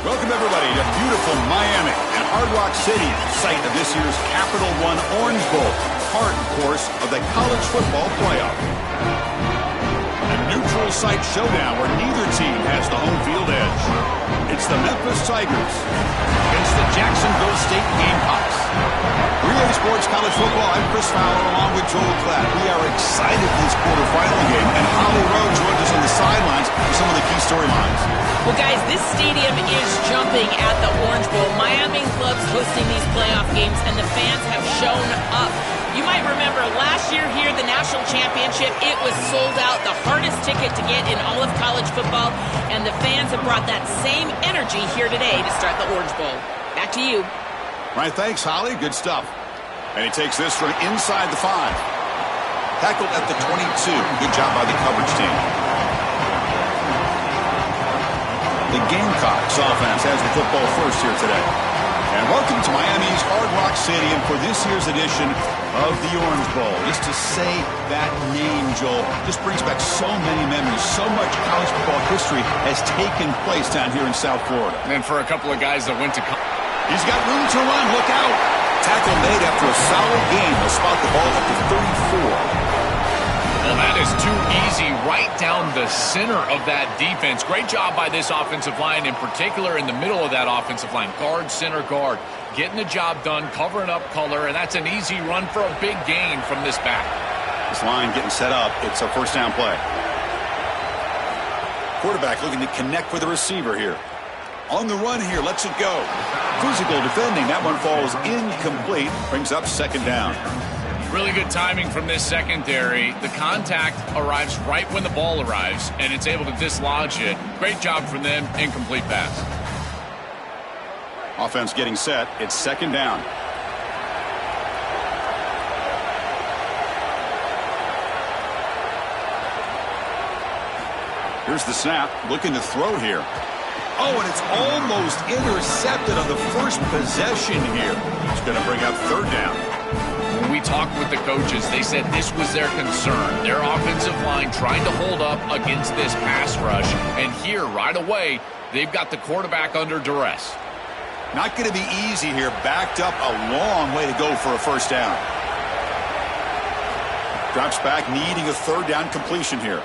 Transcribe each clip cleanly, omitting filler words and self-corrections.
Welcome, everybody, to beautiful Miami and Hard Rock City, site of this year's Capital One Orange Bowl, part, of course, of the college football playoff. A neutral site showdown where neither team has the home field edge. It's the Memphis Tigers against the Jacksonville State Gamecocks. Relay Sports College Football, I'm Chris Fowler along with Joel Klatt. We are excited for this quarterfinal game, and Holly Rowe joins us on the sidelines for some of the key storylines. Well, guys, this stadium is jumping at the Orange Bowl. Miami loves hosting these playoff games, and the fans have shown up. You might remember last year here, the national championship, it was sold out, the hardest ticket to get in all of college football, and the fans have brought that same energy here today to start the Orange Bowl. Back to you. Right, thanks, Holly. Good stuff. And he takes this from inside the 5. Tackled at the 22. Good job by the coverage team. The Gamecocks offense has the football first here today. And welcome to Miami's Hard Rock Stadium for this year's edition of the Orange Bowl. Just to say that name, Joel, just brings back so many memories. So much college football history has taken place down here in South Florida. And for a couple of guys that went to college. He's got room to run. Look out. Tackle made after a solid gain. He'll spot the ball up to 34. Well, that is too easy right down the center of that defense. Great job by this offensive line, in particular in the middle of that offensive line. Guard, center, guard. Getting the job done, covering up color, and that's an easy run for a big gain from this back. This line getting set up. It's a first down play. Quarterback looking to connect with the receiver here. On the run here, lets it go. Physical defending. That one falls incomplete. Brings up second down. Really good timing from this secondary. The contact arrives right when the ball arrives, and it's able to dislodge it. Great job from them. Incomplete pass. Offense getting set. It's second down. Here's the snap. Looking to throw here. Oh, and it's almost intercepted on the first possession here. It's going to bring up third down. When we talked with the coaches, they said this was their concern. Their offensive line trying to hold up against this pass rush. And here, right away, they've got the quarterback under duress. Not going to be easy here. Backed up a long way to go for a first down. Drops back, needing a third down completion here.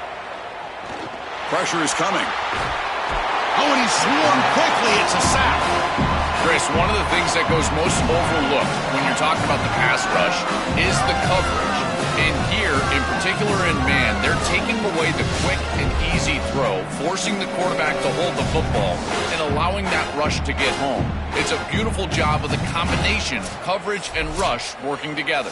Pressure is coming. Oh, and he's swarmed quickly. It's a sack. Chris, one of the things that goes most overlooked when you're talking about the pass rush is the coverage. And here, in particular in man, they're taking away the quick and easy throw, forcing the quarterback to hold the football, and allowing that rush to get home. It's a beautiful job of the combination, coverage and rush working together.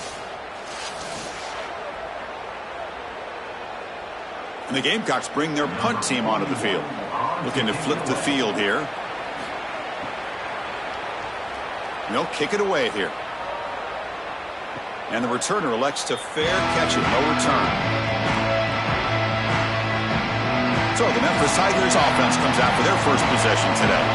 And the Gamecocks bring their punt team onto the field. Looking to flip the field here. They'll kick it away here. And the returner elects to fair catch it. No return. So the Memphis Tigers offense comes out for their first possession today.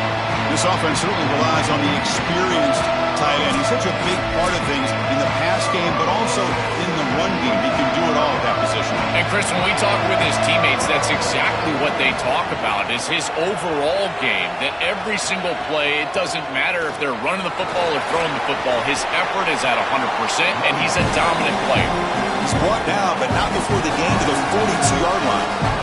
This offense certainly relies on the experienced tight end. He's such a big part of things in the pass game, but also in the run game. He can do it all at that position. And Chris, when we talk with his teammates, that's exactly what they talk about, is his overall game. That every single play, it doesn't matter if they're running the football or throwing the football, his effort is at 100%, and he's a dominant player. He's brought down, but not before the gain to the 42-yard line.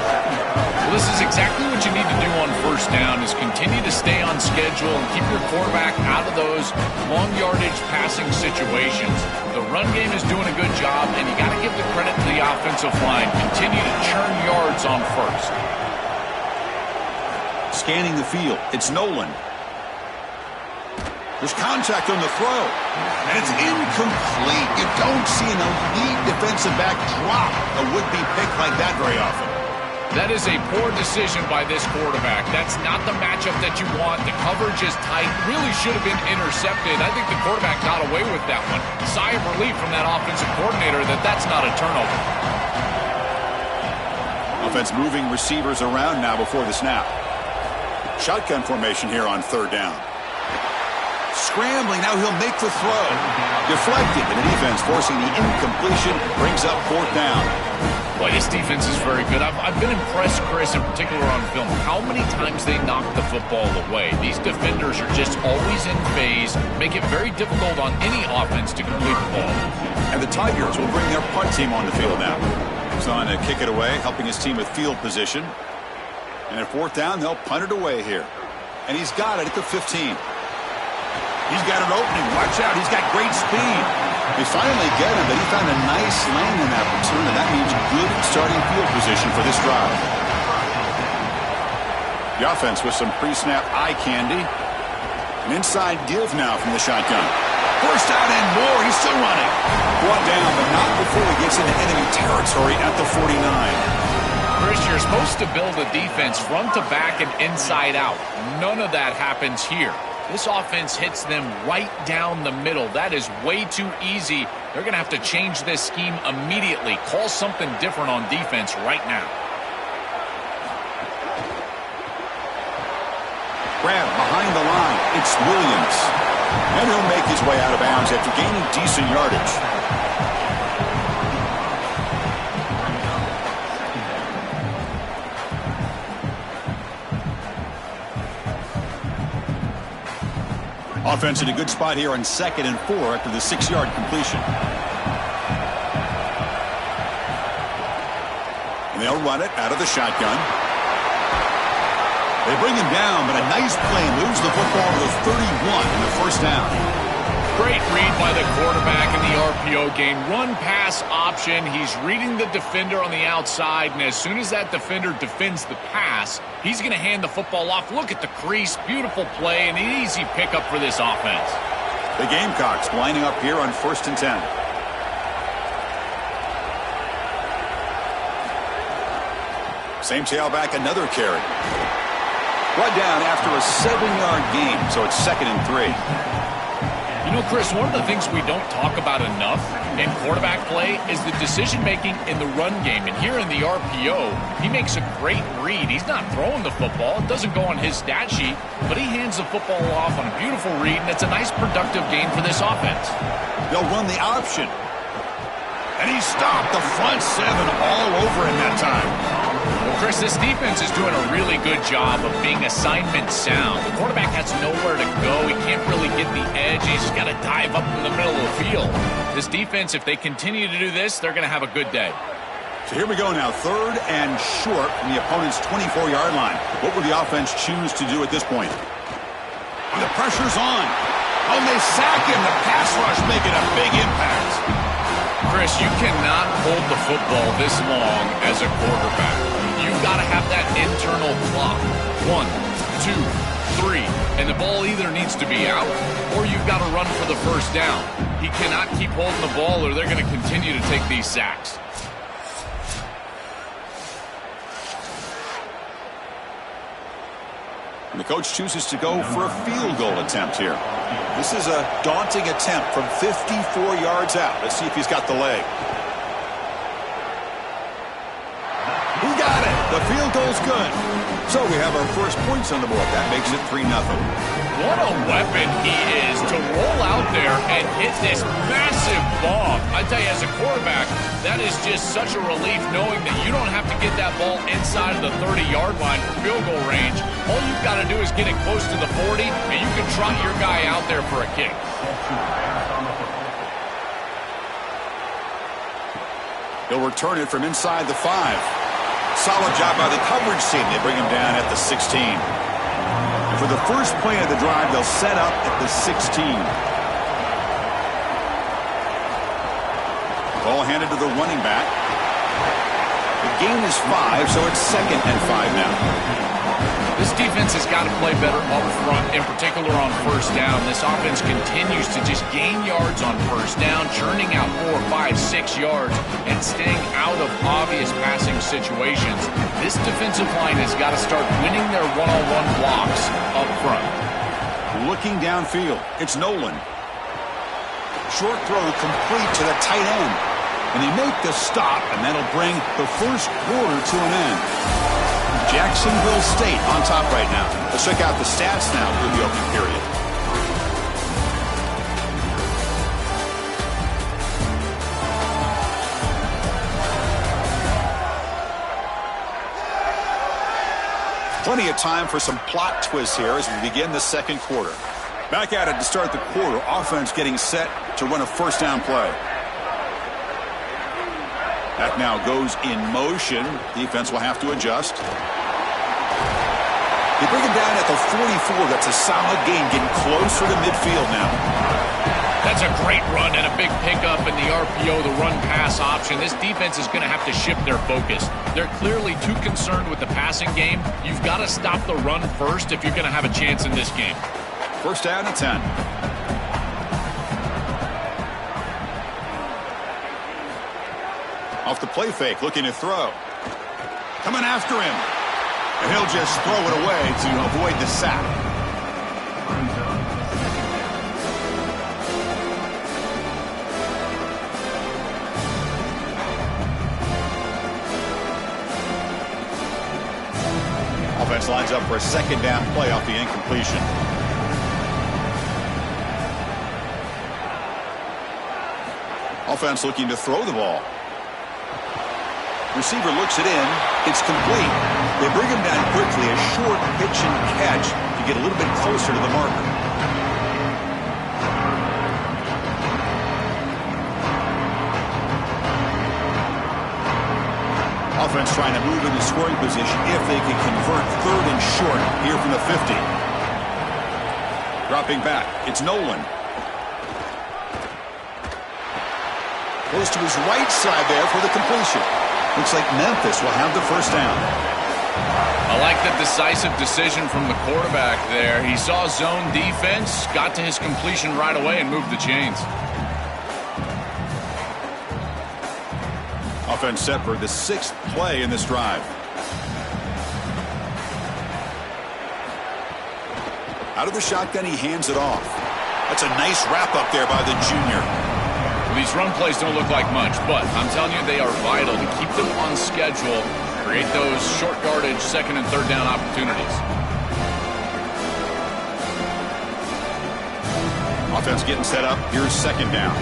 Well, this is exactly what you need to do on first down, is continue to stay on schedule and keep your quarterback out of those long yardage passing situations. The run game is doing a good job, and you got to give the credit to the offensive line. Continue to churn yards on first. Scanning the field, it's Nolan. There's contact on the throw, and it's incomplete. You don't see an elite defensive back drop a would-be pick like that very often. That is a poor decision by this quarterback. That's not the matchup that you want. The coverage is tight. Really should have been intercepted. I think the quarterback got away with that one. Sigh of relief from that offensive coordinator that that's not a turnover. Offense moving receivers around now before the snap. Shotgun formation here on third down. Scrambling, now he'll make the throw. Deflected, and the defense forcing the incompletion brings up 4th down. Boy, this defense is very good. I've been impressed, Chris, in particular on film, how many times they knock the football away. These defenders are just always in phase, make it very difficult on any offense to complete the ball. And the Tigers will bring their punt team on the field now. He's on to kick it away, helping his team with field position. And at 4th down, they'll punt it away here. And he's got it at the 15. He's got an opening. Watch out. He's got great speed. They finally get him, but he found a nice lane in that return, and that means good starting field position for this drive. The offense with some pre-snap eye candy. An inside give now from the shotgun. First out and more. He's still running. Brought down, but not before he gets into enemy territory at the 49. Chris, you're supposed to build a defense front to back and inside out. None of that happens here. This offense hits them right down the middle. That is way too easy. They're going to have to change this scheme immediately. Call something different on defense right now. Grab behind the line. It's Williams. And he'll make his way out of bounds after gaining decent yardage. Offense in a good spot here on 2nd and 4 after the 6-yard completion. And they'll run it out of the shotgun. They bring him down, but a nice play moves the football to the 31 and the 1st down. Great read by the quarterback in the RPO game. Run pass option. He's reading the defender on the outside, and as soon as that defender defends the pass, he's going to hand the football off. Look at the crease. Beautiful play and an easy pickup for this offense. The Gamecocks lining up here on 1st and 10. Same tailback, another carry. Brought down after a 7-yard gain, so it's 2nd and 3. You know, Chris, one of the things we don't talk about enough in quarterback play is the decision-making in the run game. And here in the RPO, he makes a great read. He's not throwing the football. It doesn't go on his stat sheet, but he hands the football off on a beautiful read, and it's a nice, productive game for this offense. They'll run the option. And he stopped the front 7 all over him that time. Well, Chris, this defense is doing a really good job of being assignment sound. The quarterback has nowhere to go. He can't really get the edge. He's got to dive up in the middle of the field. This defense, if they continue to do this, they're going to have a good day. So here we go now, 3rd and short from the opponent's 24-yard line. What will the offense choose to do at this point? And the pressure's on. Oh, and they sack him. The pass rush making a big impact. Chris, you cannot hold the football this long as a quarterback. You've got to have that internal clock. 1, 2, 3. And the ball either needs to be out or you've got to run for the 1st down. He cannot keep holding the ball or they're going to continue to take these sacks. And the coach chooses to go for a field goal attempt here. This is a daunting attempt from 54 yards out. Let's see if he's got the leg. He got it. The field goal's good. So we have our first points on the board. That makes it 3-0. What a weapon he is to roll out there and hit this massive bomb. I tell you, as a quarterback, that is just such a relief knowing that you don't have to get that ball inside of the 30-yard line for field goal range. All you've got to do is get it close to the 40, and you can trot your guy out there for a kick. He'll return it from inside the 5. Solid job by the coverage team. They bring him down at the 16. And for the first play of the drive, they'll set up at the 16. Ball handed to the running back. The gain is 5, so it's 2nd and 5 now. This defense has got to play better up front, in particular on 1st down. This offense continues to just gain yards on 1st down, churning out 4, 5, 6 yards, and staying out of obvious passing situations. This defensive line has got to start winning their one-on-one blocks up front. Looking downfield, it's Nolan. Short throw complete to the tight end. And they make the stop, and that'll bring the first quarter to an end. Jacksonville State on top right now. Let's check out the stats now for the opening period. Plenty of time for some plot twists here as we begin the second quarter. Back at it to start the quarter. Offense getting set to run a first down play. That now goes in motion. Defense will have to adjust. They bring him down at the 44. That's a solid gain, getting closer to midfield now. That's a great run and a big pickup in the RPO, the run-pass option. This defense is going to have to shift their focus. They're clearly too concerned with the passing game. You've got to stop the run first if you're going to have a chance in this game. First down and 10. Off the play fake, looking to throw. Coming after him. And he'll just throw it away to avoid the sack. Offense lines up for a second down play off the incompletion. Offense looking to throw the ball. Receiver looks it in. It's complete. They bring him down quickly. A short pitch and catch to get a little bit closer to the marker. Offense trying to move into scoring position if they can convert third and short here from the 50. Dropping back. It's Nolan. Goes to his right side there for the completion. Looks like Memphis will have the first down. I like the decisive decision from the quarterback there. He saw zone defense, got to his completion right away, and moved the chains. Offense set for the 6th play in this drive. Out of the shotgun, he hands it off. That's a nice wrap up there by the junior. These run plays don't look like much, but I'm telling you, they are vital to keep them on schedule, create those short yardage second and third down opportunities. Offense getting set up. Here's second down.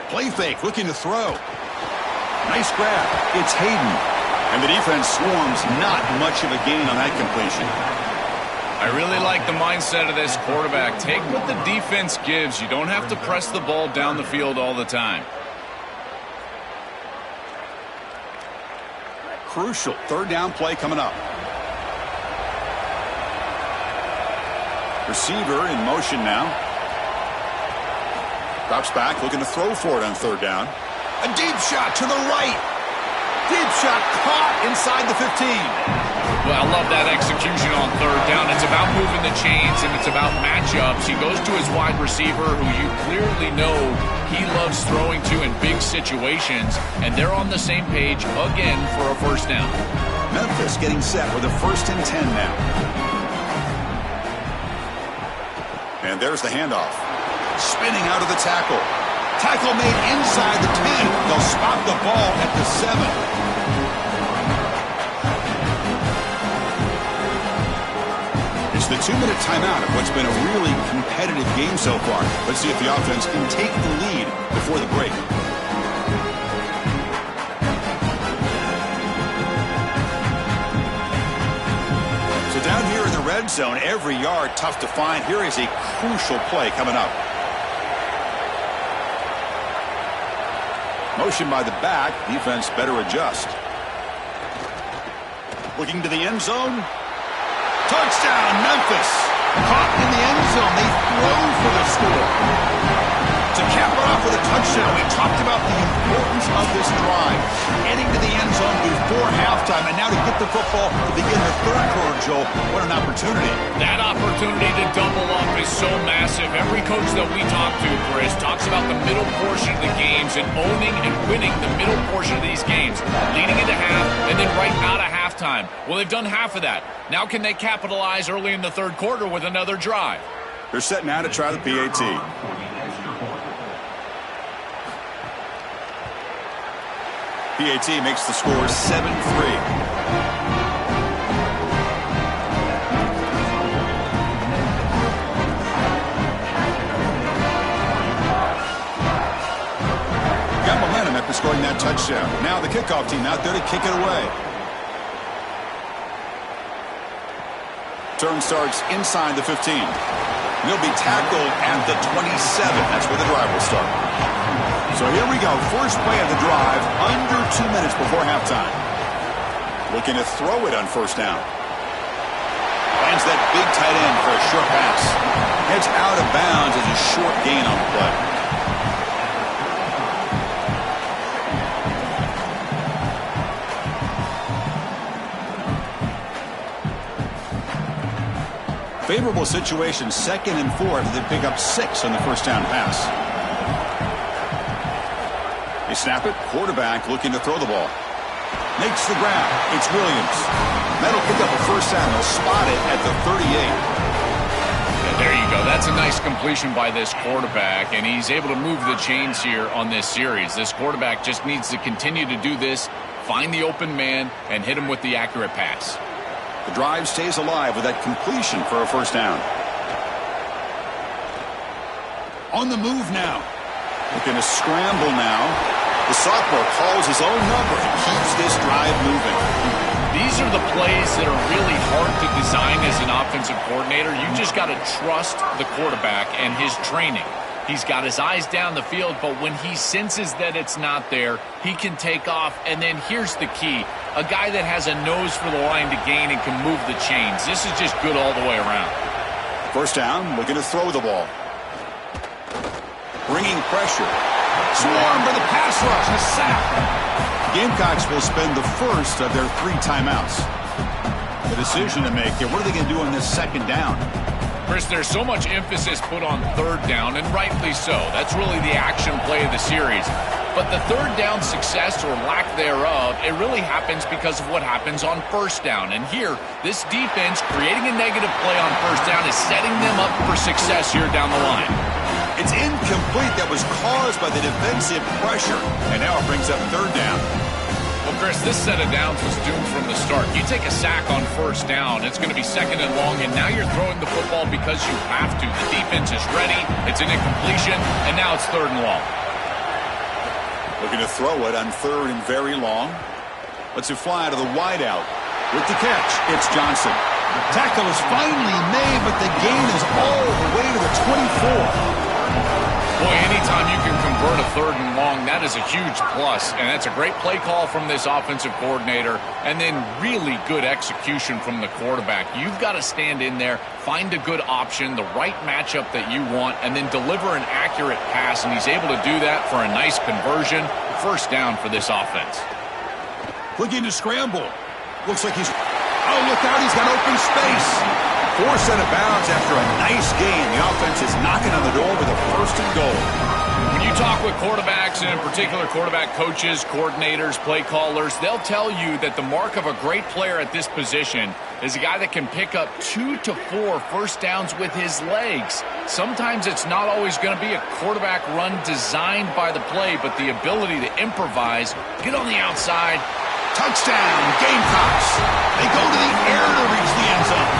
Play fake, looking to throw. Nice grab. It's Hayden. And the defense swarms. Not much of a gain on that completion. I really like the mindset of this quarterback. Take what the defense gives. You don't have to press the ball down the field all the time. Crucial third down play coming up. Receiver in motion now. Drops back, looking to throw for it on third down. A deep shot to the right. Deep shot caught inside the 15. Well, I love that execution on third down. It's about moving the chains, and it's about matchups. He goes to his wide receiver, who you clearly know he loves throwing to in big situations, and they're on the same page again for a first down. Memphis getting set with a 1st and 10 now. And there's the handoff. Spinning out of the tackle. Tackle made inside the 10. They'll spot the ball at the 7. It's the 2-minute timeout of what's been a really competitive game so far. Let's see if the offense can take the lead before the break. So down here in the red zone, every yard tough to find. Here is a crucial play coming up. Motion by the back. Defense better adjust. Looking to the end zone. Touchdown, Memphis. Caught in the end zone. They throw for the score. To cap it off with a touchdown, we talked about the importance of this drive. Getting to the end zone before halftime, and now to get the football to begin the third quarter, Joel. What an opportunity. That opportunity to double up is so massive. Every coach that we talk to, Chris, talks about the middle portion of the games and owning and winning the middle portion of these games, leading into half and then right out of halftime. Well, they've done half of that. Now can they capitalize early in the third quarter with another drive? They're set now to try the PAT. PAT makes the score 7-3. scoring that touchdown. Now the kickoff team out there to kick it away. Turn starts inside the 15. He'll be tackled at the 27. That's where the drive will start. So here we go. First play of the drive, under 2 minutes before halftime. Looking to throw it on first down. Finds that big tight end for a short pass. Heads out of bounds as a short gain on the play. Favorable situation, 2nd and 4 as they pick up 6 on the first down pass. They snap it. Quarterback looking to throw the ball. Makes the grab. It's Williams. That'll pick up a first down. They'll spot it at the 38. Yeah, there you go. That's a nice completion by this quarterback, and he's able to move the chains here on this series. This quarterback just needs to continue to do this, find the open man, and hit him with the accurate pass. The drive stays alive with that completion for a first down. On the move now. Looking to scramble now. The sophomore calls his own number and keeps this drive moving. These are the plays that are really hard to design as an offensive coordinator. You just got to trust the quarterback and his training. He's got his eyes down the field, but when he senses that it's not there, he can take off. And then here's the key. A guy that has a nose for the line to gain and can move the chains. This is just good all the way around. First down, looking to throw the ball. Bringing pressure. Swarm for the pass rush. A sack. Gamecocks will spend the first of their 3 timeouts. The decision to make here. What are they going to do on this second down? Chris, there's so much emphasis put on third down, and rightly so. That's really the action play of the series. But the third down success or lack thereof, it really happens because of what happens on first down. And here, this defense creating a negative play on first down is setting them up for success here down the line. It's incomplete. That was caused by the defensive pressure. And now it brings up third down. Well, Chris, this set of downs was doomed from the start. You take a sack on first down, it's going to be 2nd and long, and now you're throwing the football because you have to. The defense is ready, it's an incompletion, and now it's 3rd and long. Looking to throw it on 3rd and very long. Lets it fly to the wideout. With the catch, it's Johnson. Tackle is finally made, but the gain is all the way to the 24. Boy, anytime you can convert a 3rd and long, that is a huge plus. And that's a great play call from this offensive coordinator. And then really good execution from the quarterback. You've got to stand in there, find a good option, the right matchup that you want, and then deliver an accurate pass. And he's able to do that for a nice conversion. First down for this offense. Looking to scramble. Looks like he's... Oh, look out. He's got open space. Forced out of bounds after a nice gain. The offense is knocking on the door with a 1st and goal. When you talk with quarterbacks, and in particular quarterback coaches, coordinators, play callers, they'll tell you that the mark of a great player at this position is a guy that can pick up 2 to 4 first downs with his legs. Sometimes it's not always going to be a quarterback run designed by the play, but the ability to improvise, get on the outside. Touchdown, Gamecocks. They go to the air to reach the end zone.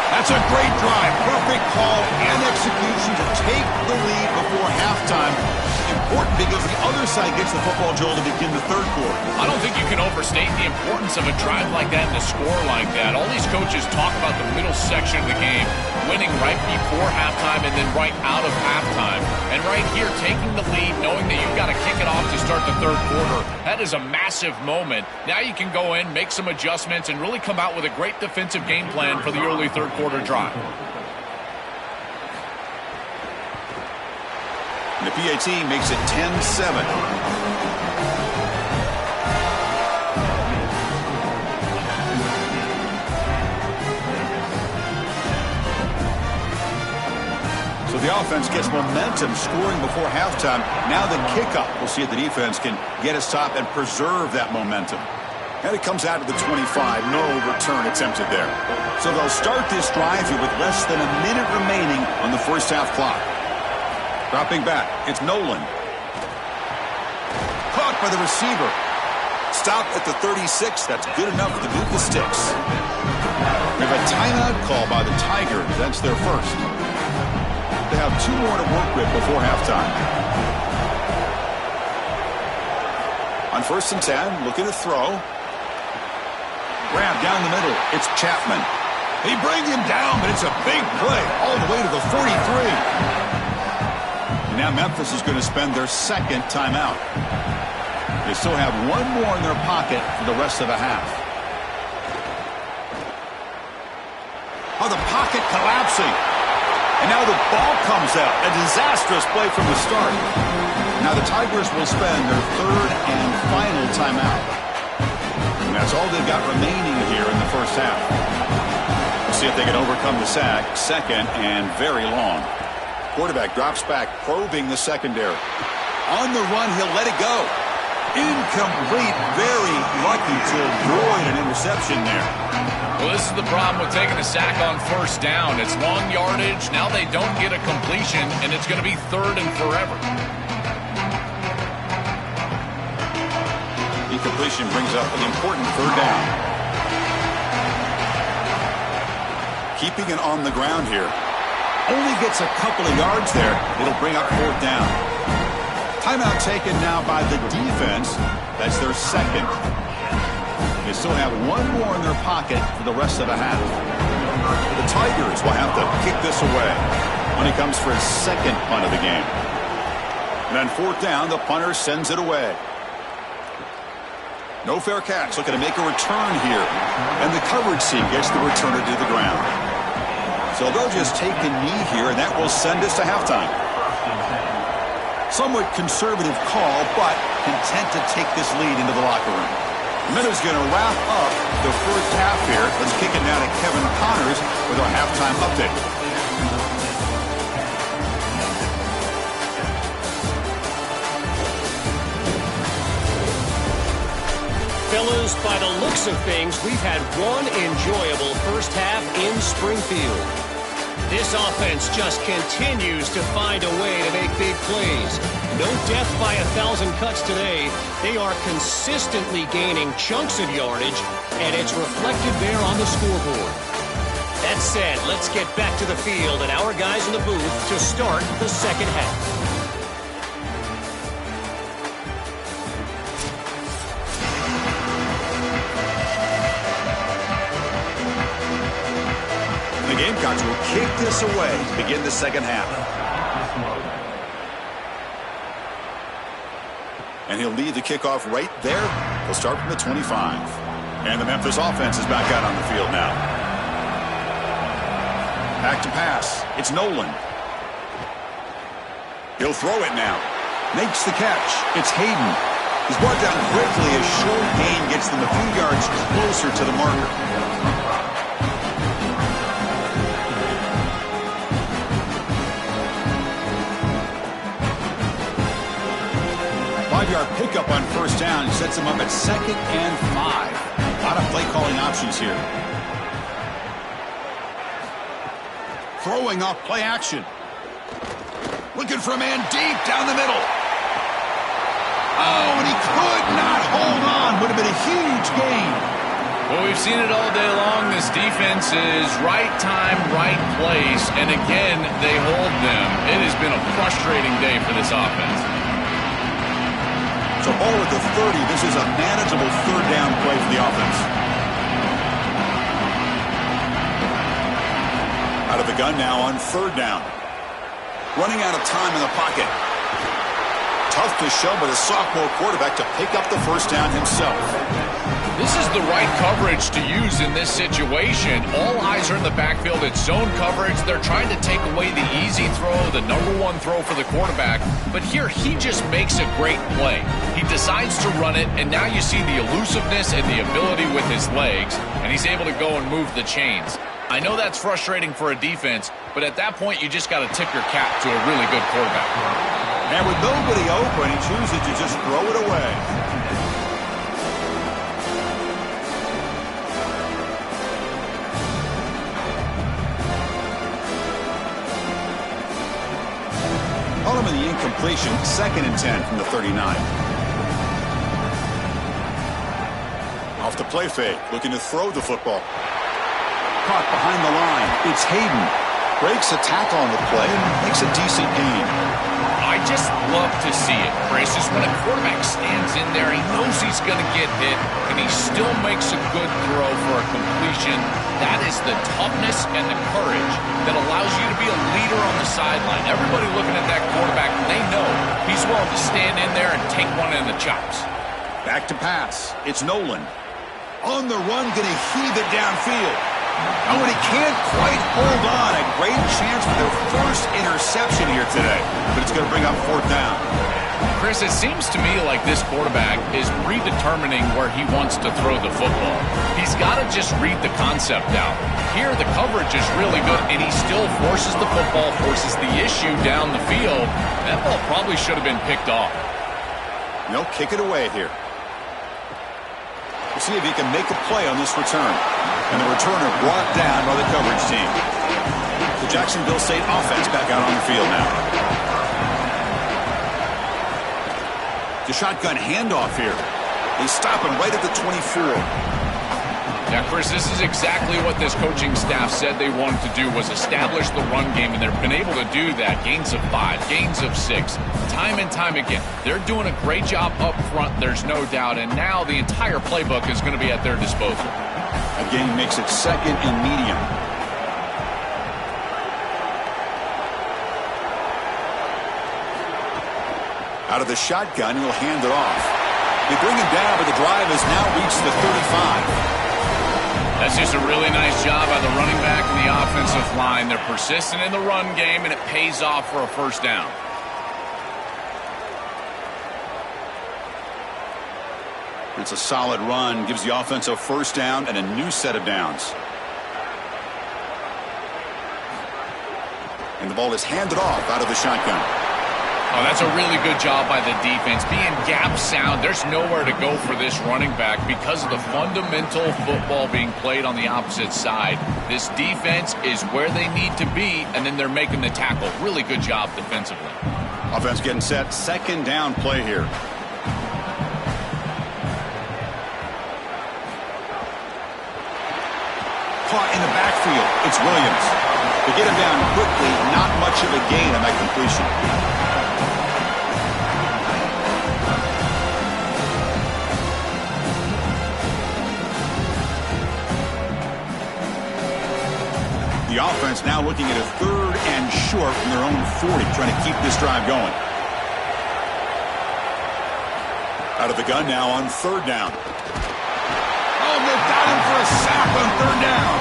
That's a great drive. Perfect call and execution to take the lead before halftime. Important because the other side gets the football, Joel, to begin the 3rd quarter. I don't think you can overstate the importance of a drive like that and a score like that. All these coaches talk about the middle section of the game, winning right before halftime and then right out of halftime. And right here, taking the lead, knowing that you've got to kick it off to start the 3rd quarter, that is a massive moment. Now you can go in, make some adjustments, and really come out with a great defensive game plan for the early 3rd quarter drive. And the PAT makes it 10-7. So the offense gets momentum scoring before halftime. Now the kickoff. We'll see if the defense can get a stop and preserve that momentum. And it comes out to the 25. No return attempted there. So they'll start this drive here with less than a minute remaining on the first half clock. Dropping back, it's Nolan. Caught by the receiver. Stopped at the 36. That's good enough to move the sticks. We have a timeout call by the Tigers. That's their first. They have 2 more to work with before halftime. On 1st and 10, looking to throw. Grab down the middle. It's Chapman. He brings him down, but it's a big play all the way to the 43. Now Memphis is going to spend their second timeout. They still have one more in their pocket for the rest of the half. Oh, the pocket collapsing. And now the ball comes out. A disastrous play from the start. Now the Tigers will spend their third and final timeout. And that's all they've got remaining here in the first half. We'll see if they can overcome the sack. Second and very long. Quarterback drops back, probing the secondary. On the run, he'll let it go. Incomplete. Very lucky to avoid an interception there. Well, this is the problem with taking a sack on 1st down. It's long yardage. Now they don't get a completion, and it's going to be 3rd and forever. Incompletion brings up an important 3rd down. Keeping it on the ground here. Only gets a couple of yards there. It'll bring up 4th down. Timeout taken now by the defense. That's their second. They still have one more in their pocket for the rest of the half. The Tigers will have to kick this away when he comes for his second punt of the game. And then 4th down, the punter sends it away. No fair catch. Looking to make a return here. And the coverage team gets the returner to the ground. So they'll just take a knee here, and that will send us to halftime. Somewhat conservative call, but content to take this lead into the locker room. Minute's going to wrap up the first half here. Let's kick it now to Kevin Connors with our halftime update. Fellas, by the looks of things, we've had one enjoyable first half in Springfield. This offense just continues to find a way to make big plays. No death by 1,000 cuts today. They are consistently gaining chunks of yardage, and it's reflected there on the scoreboard. That said, let's get back to the field and our guys in the booth to start the second half. The Gamecocks will kick this away to begin the second half. And he'll lead the kickoff right there. He'll start from the 25. And the Memphis offense is back out on the field now. Back to pass. It's Nolan. He'll throw it now. Makes the catch. It's Hayden. He's brought down quickly as short gain gets them a few yards closer to the marker. Five-yard pickup on first down sets him up at 2nd and 5. A lot of play-calling options here. Throwing off play action. Looking for a man deep down the middle. Oh, and he could not hold on. Would have been a huge gain. Well, we've seen it all day long. This defense is right time, right place, and again, they hold them. It has been a frustrating day for this offense. So ball at the 30. This is a manageable third down play for the offense. Out of the gun now on third down. Running out of time in the pocket. Tough to show by the sophomore quarterback to pick up the first down himself. This is the right coverage to use in this situation. All eyes are in the backfield. It's zone coverage. They're trying to take away the easy throw, the #1 throw for the quarterback. But here, he just makes a great play. He decides to run it, and now you see the elusiveness and the ability with his legs, and he's able to go and move the chains. I know that's frustrating for a defense, but at that point, you just got to tip your cap to a really good quarterback. And with nobody open, he chooses to just throw it away. Ultimately, the incompletion, 2nd and 10 from the 39. Off the play fake, looking to throw the football. Caught behind the line. It's Hayden. Breaks a tackle on the play and makes a decent gain. I I just love to see it, Chris, is when a quarterback stands in there, he knows he's going to get hit, and he still makes a good throw for a completion. That is the toughness and the courage that allows you to be a leader on the sideline. Everybody looking at that quarterback, they know he's willing to stand in there and take one in the chops. Back to pass. It's Nolan. On the run, going to heave it downfield. Oh, and he can't quite hold on. A great chance for their first interception here today. But it's going to bring up 4th down. Chris, it seems to me like this quarterback is predetermining where he wants to throw the football. He's got to just read the concept out. Here, the coverage is really good, and he still forces the football, forces the issue down the field. That ball probably should have been picked off. No, kick it away here. We'll see if he can make a play on this return. And the returner brought down by the coverage team. The Jacksonville State offense back out on the field now. The shotgun handoff here. They stop him right at the 24. Yeah, Chris, this is exactly what this coaching staff said they wanted to do, was establish the run game, and they've been able to do that. Gains of 5, gains of 6, time and time again. They're doing a great job up front, there's no doubt, and now the entire playbook is going to be at their disposal. Again, makes it 2nd and medium. Out of the shotgun, he'll hand it off. They bring him down, but the drive has now reached the 35. That's just a really nice job by the running back and the offensive line. They're persistent in the run game, and it pays off for a 1st down. It's a solid run, gives the offense a 1st down and a new set of downs. And the ball is handed off out of the shotgun. Oh, that's a really good job by the defense. Being gap sound, there's nowhere to go for this running back because of the fundamental football being played on the opposite side. This defense is where they need to be, and then they're making the tackle. Really good job defensively. Offense getting set. 2nd down play here. Caught in the backfield. It's Williams. They get him down quickly. Not much of a gain on that completion. The offense now looking at a 3rd and short from their own 40, trying to keep this drive going. Out of the gun now on 3rd down. Oh, they've got him for a sack on 3rd down.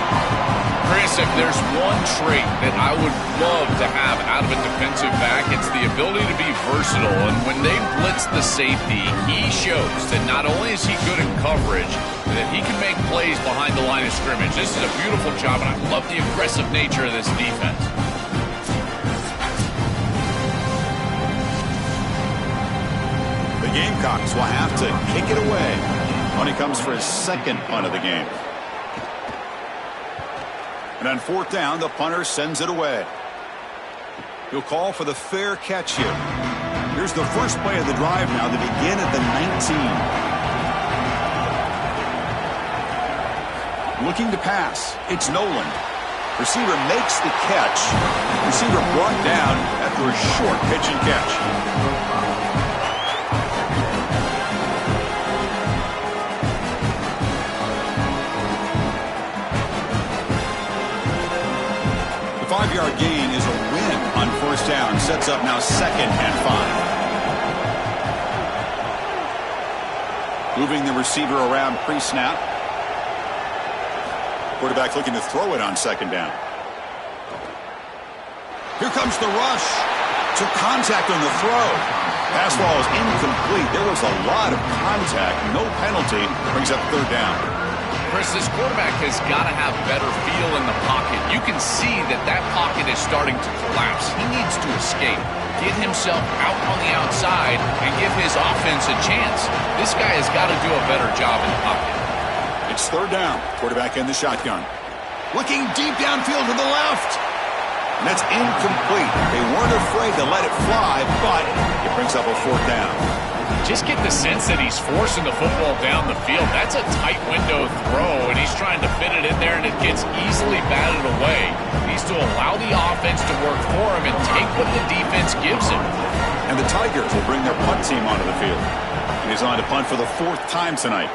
Chris, if there's one trait that I would love to have out of a defensive back, it's the ability to be versatile. And when they blitz the safety, he shows that not only is he good in coverage, but that he can make plays behind the line of scrimmage. This is a beautiful job, and I love the aggressive nature of this defense. The Gamecocks will have to kick it away when he comes for his 2nd punt of the game. And on 4th down, the punter sends it away. He'll call for the fair catch here. Here's the first play of the drive now. They begin at the 19. Looking to pass. It's Nolan. Receiver makes the catch. Receiver brought down after a short pitch and catch. The 5-yard gain is a win on 1st down. Sets up now 2nd and 5. Moving the receiver around pre-snap. Quarterback looking to throw it on 2nd down. Here comes the rush. Took contact on the throw. Pass ball is incomplete. There was a lot of contact. No penalty. Brings up 3rd down. Chris, this quarterback has got to have better feel in the pocket. You can see that pocket is starting to collapse. He needs to escape, get himself out on the outside, and give his offense a chance. This guy has got to do a better job in the pocket. It's 3rd down. Quarterback in the shotgun. Looking deep downfield to the left. And that's incomplete. They weren't afraid to let it fly, but it brings up a 4th down. Just get the sense that he's forcing the football down the field. That's a tight window throw, and he's trying to fit it in there, and it gets easily batted away. He needs to allow the offense to work for him and take what the defense gives him. And the Tigers will bring their punt team onto the field. And he's on to punt for the 4th time tonight.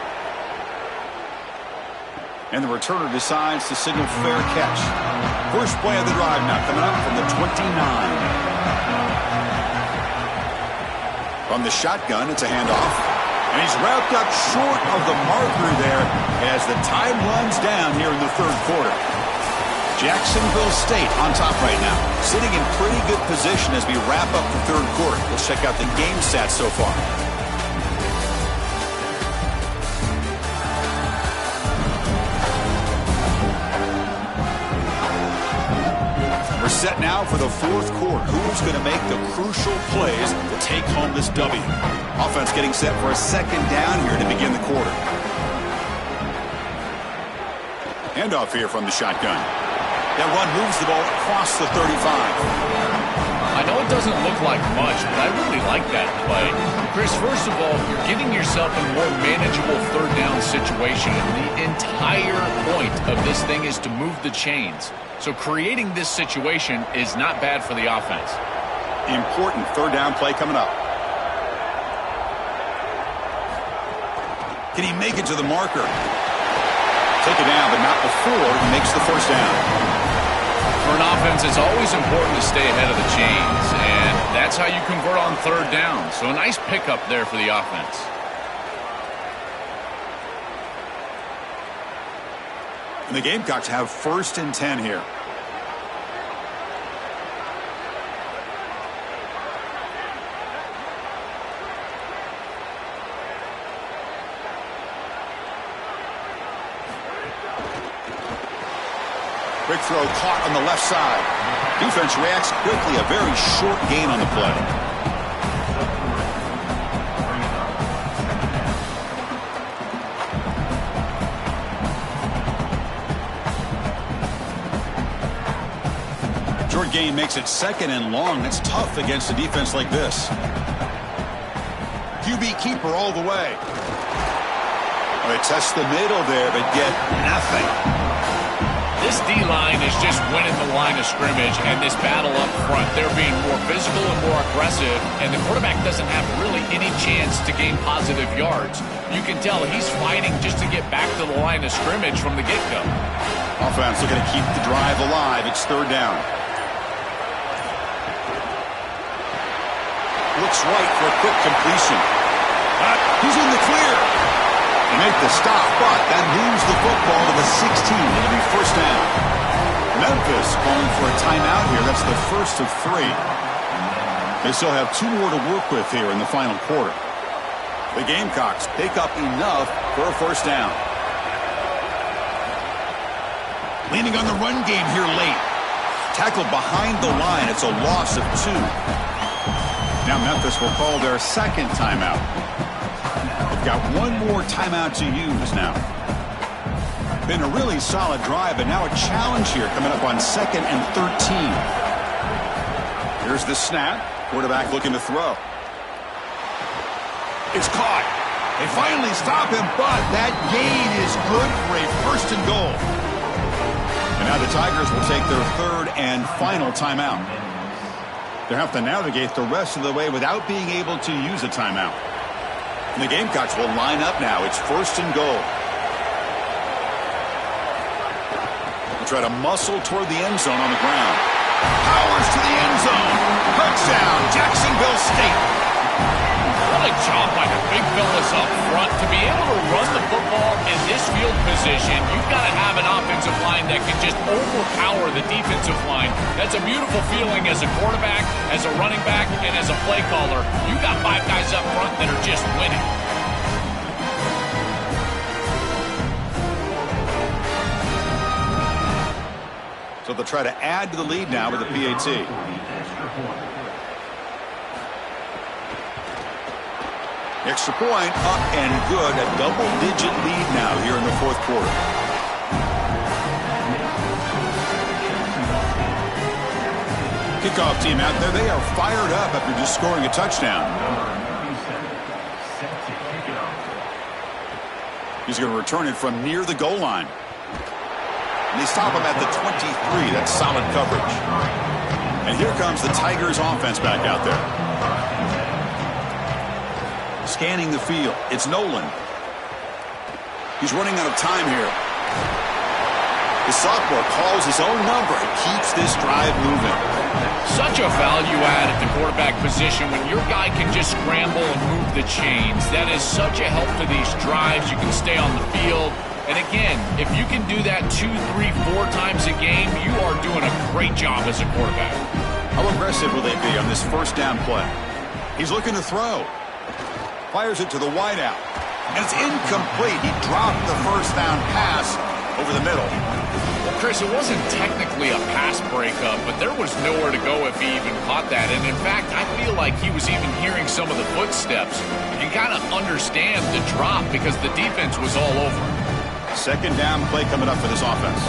And the returner decides to signal fair catch. First play of the drive now coming up from the 29. From the shotgun, it's a handoff. And he's wrapped up short of the marker there as the time runs down here in the 3rd quarter. Jacksonville State on top right now, sitting in pretty good position as we wrap up the 3rd quarter. Let's check out the game stats so far. We're set now for the 4th quarter. Who's going to make the crucial plays to take home this W? Offense getting set for a 2nd down here to begin the quarter. Handoff here from the shotgun. That run moves the ball across the 35. I know it doesn't look like much, but I really like that play. Chris, first of all, you're getting yourself in a more manageable 3rd down situation. And the entire point of this thing is to move the chains. So creating this situation is not bad for the offense. Important 3rd down play coming up. Can he make it to the marker? Take it down, but not before he makes the 1st down. For an offense, it's always important to stay ahead of the chains, and that's how you convert on 3rd down. So a nice pickup there for the offense. And the Gamecocks have 1st and 10 here. Quick throw caught on the left side. Defense reacts quickly. A very short gain on the play. Short gain makes it 2nd and long. That's tough against a defense like this. QB keeper all the way. They test the middle there, but get nothing. This D-line is just winning the line of scrimmage, and this battle up front, they're being more physical and more aggressive, and the quarterback doesn't have really any chance to gain positive yards. You can tell he's fighting just to get back to the line of scrimmage from the get-go. Offense looking to keep the drive alive. It's 3rd down. Looks right for a quick completion. He's in the clear. They make the stop, but that moves the football to the 16. It'll be 1st down. Memphis calling for a timeout here. That's the 1st of 3. They still have 2 more to work with here in the final quarter. The Gamecocks pick up enough for a 1st down. Leaning on the run game here late. Tackled behind the line. It's a loss of 2. Now Memphis will call their 2nd timeout. Got 1 more timeout to use now. Been a really solid drive, and now a challenge here coming up on 2nd and 13. Here's the snap. Quarterback looking to throw. It's caught. They finally stop him, but that gain is good for a 1st and goal. And now the Tigers will take their 3rd and final timeout. They'll have to navigate the rest of the way without being able to use a timeout. And the Gamecocks will line up now. It's 1st and goal. They'll try to muscle toward the end zone on the ground. Powers to the end zone. Touchdown, Jacksonville State. What a job by the big fellas up front. To be able to run the football in this field position, you've got to have an offensive line that can just overpower the defensive line. That's a beautiful feeling as a quarterback, as a running back, and as a play caller. You've got 5 guys up front that are just winning. So they'll try to add to the lead now with the PAT. Extra point up and good. A double-digit lead now here in the 4th quarter. Kickoff team out there. They are fired up after just scoring a touchdown. He's going to return it from near the goal line. And they stop him at the 23. That's solid coverage. And here comes the Tigers offense back out there. scanning the field. It's Nolan. He's running out of time here. The sophomore calls his own number and keeps this drive moving. Such a value add at the quarterback position when your guy can just scramble and move the chains. That is such a help to these drives. You can stay on the field. And again, if you can do that 2, 3, 4 times a game, you are doing a great job as a quarterback. How aggressive will they be on this first down play? He's looking to throw. Fires it to the wideout. And it's incomplete. He dropped the first down pass over the middle. Well, Chris, it wasn't technically a pass breakup, but there was nowhere to go if he even caught that. And in fact, I feel like he was even hearing some of the footsteps. You can kind of understand the drop because the defense was all over. Second down play coming up for this offense.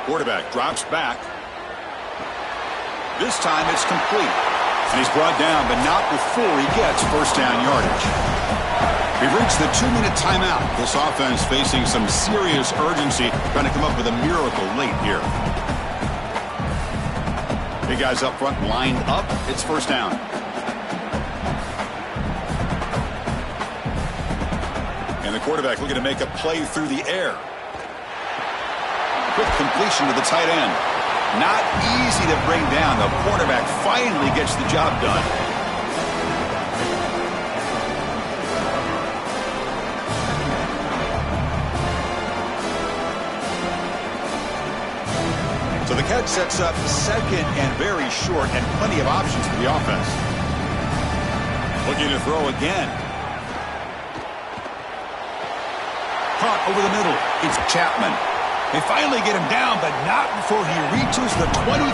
Quarterback drops back. This time it's complete. And he's brought down, but not before he gets first down yardage. We've reached the 2-minute timeout. This offense facing some serious urgency, trying to come up with a miracle late here. Big guys up front lined up. It's first down. And the quarterback looking to make a play through the air. Quick completion to the tight end. Not easy to bring down. The quarterback finally gets the job done. So the catch sets up second and very short and plenty of options for the offense. Looking to throw again. Caught over the middle. It's Chapman. They finally get him down, but not before he reaches the 25.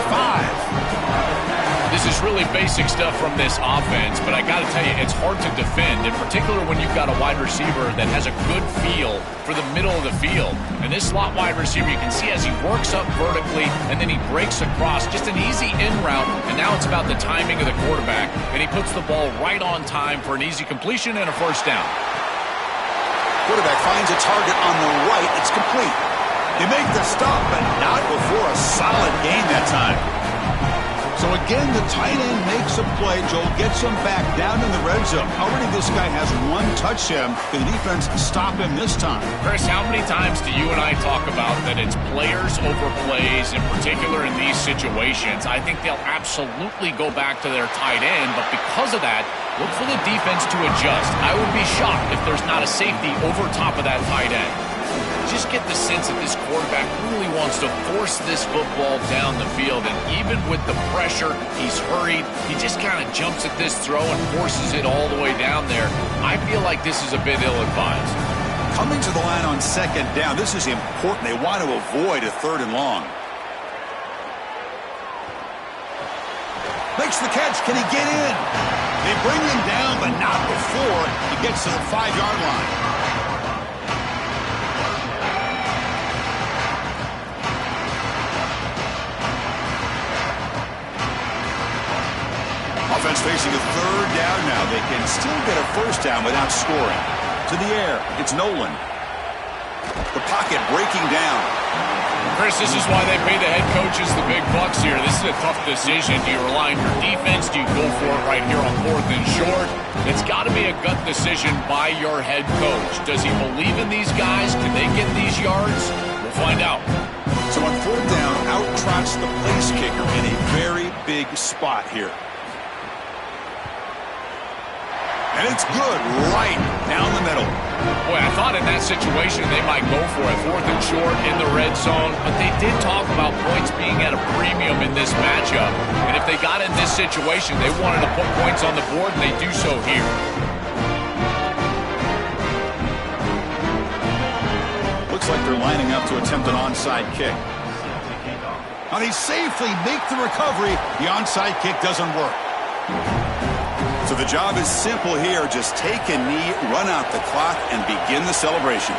This is really basic stuff from this offense, but I got to tell you, it's hard to defend, in particular when you've got a wide receiver that has a good feel for the middle of the field. And this slot wide receiver, you can see as he works up vertically, and then he breaks across, just an easy in route, and now it's about the timing of the quarterback, and he puts the ball right on time for an easy completion and a first down. Quarterback finds a target on the right. It's complete. They make the stop, but not before a solid gain that time. So again, the tight end makes a play. Joel gets him back down in the red zone. Already this guy has one touchdown. Can the defense stop him this time? Chris, how many times do you and I talk about that it's players over plays, in particular in these situations? I think they'll absolutely go back to their tight end, but because of that, look for the defense to adjust. I would be shocked if there's not a safety over top of that tight end. Just get the sense that this quarterback really wants to force this football down the field, and even with the pressure, he's hurried. He just kind of jumps at this throw and forces it all the way down there. I feel like this is a bit ill-advised. Coming to the line on second down, this is important. They want to avoid a third and long. Makes the catch. Can he get in? They bring him down, but not before he gets to the 5-yard line. Offense facing a third down now. They can still get a first down without scoring. To the air, it's Nolan. The pocket breaking down. Chris, this is why they pay the head coaches the big bucks here. This is a tough decision. Do you rely on your defense? Do you go for it right here on 4th and short? It's got to be a gut decision by your head coach. Does he believe in these guys? Can they get these yards? We'll find out. So on 4th down, out trots the place kicker in a very big spot here. And it's good right down the middle. Boy, I thought in that situation they might go for it. 4th and short in the red zone. But they did talk about points being at a premium in this matchup. And if they got in this situation, they wanted to put points on the board, and they do so here. Looks like they're lining up to attempt an onside kick. Now they safely make the recovery. The onside kick doesn't work. So the job is simple here. Just take a knee, run out the clock, and begin the celebration.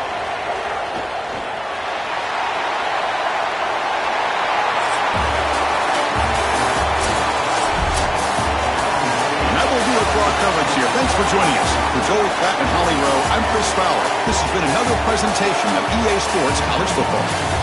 And that will do it for our coverage here. Thanks for joining us. For Joey Platt and Holly Rowe, I'm Chris Fowler. This has been another presentation of EA Sports College Football.